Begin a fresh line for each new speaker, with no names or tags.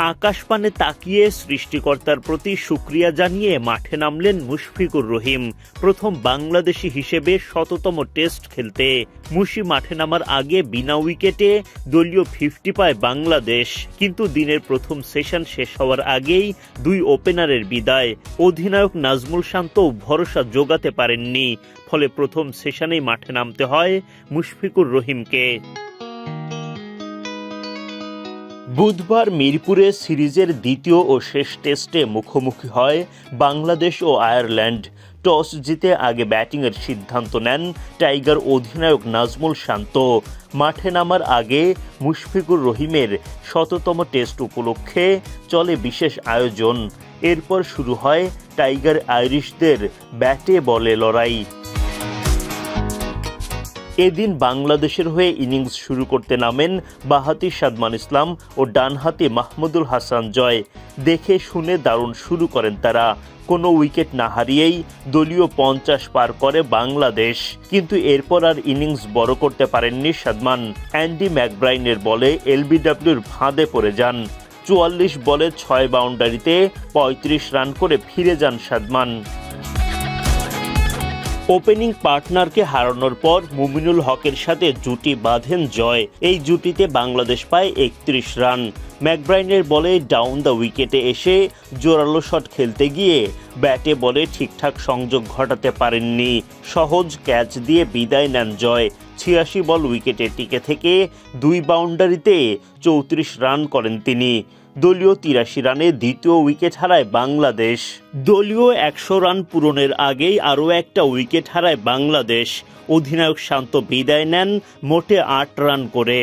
আকাশপানে তাকিয়ে সৃষ্টিকর্তার প্রতি শুকরিয়া জানিয়ে মাঠে নামলেন মুশফিকুর রহিম। প্রথম বাংলাদেশি হিসেবে ১৭তম টেস্ট খেলতে মুশি মাঠে নামার আগে বিনা উইকেটে দলীয় 50 পায় বাংলাদেশ। কিন্তু দিনের প্রথম সেশন শেষ হওয়ার আগেই দুই ওপেনারের বিদায়। অধিনায়ক নাজমুল শান্তও ভরসা জোগাতে পারেননি, ফলে প্রথম সেশনেই মাঠে নামতে হয় মুশফিকুর রহিমকে। বুধবার মিরপুরে সিরিজের দ্বিতীয় ও শেষ টেস্টে মুখোমুখি হয় বাংলাদেশ ও আয়ারল্যান্ড। টস জিতে আগে ব্যাটিংয়ের সিদ্ধান্ত নেন টাইগার অধিনায়ক নাজমুল শান্ত। মাঠে নামার আগে মুশফিকুর রহিমের ১৭তম টেস্ট উপলক্ষে চলে বিশেষ আয়োজন। এরপর শুরু হয় টাইগার আইরিশদের ব্যাটে বলে লড়াই। এদিন বাংলাদেশের হয়ে ইনিংস শুরু করতে নামেন বাঁহাতি সাদমান ইসলাম ও ডানহাতি মাহমুদুল হাসান জয়। দেখে শুনে দারুণ শুরু করেন তারা। কোনো উইকেট না হারিয়েই দলীয় 50 পার করে বাংলাদেশ। কিন্তু এরপর আর ইনিংস বড় করতে পারেননি সাদমান। অ্যান্ডি ম্যাকব্রাইনের বলে এলবিডব্লিউর ফাঁদে পড়ে যান। 44 বলে 6 বাউন্ডারিতে 35 রান করে ফিরে যান সাদমান। ওপেনিং পার্টনারকে হারানোর পর মুমিনুল হকের সাথে জুটি বাঁধেন জয়। এই জুটিতে বাংলাদেশ পায় 31 রান। ম্যাকব্রাইনের বলে ডাউন দ্য উইকেটে এসে জোরালো শট খেলতে গিয়ে ব্যাটে বলে ঠিকঠাক সংযোগ ঘটাতে পারেননি। সহজ ক্যাচ দিয়ে বিদায় নেন জয়। 86 বল উইকেটে টিকে থেকে 2 বাউন্ডারিতে 34 রান করেন তিনি। দলীয় 83 রানে দ্বিতীয় উইকেট হারায় বাংলাদেশ। দলীয় 100 রান পূরণের আগেই আরও একটা উইকেট হারায় বাংলাদেশ। অধিনায়ক শান্ত বিদায় নেন মোটে 8 রান করে।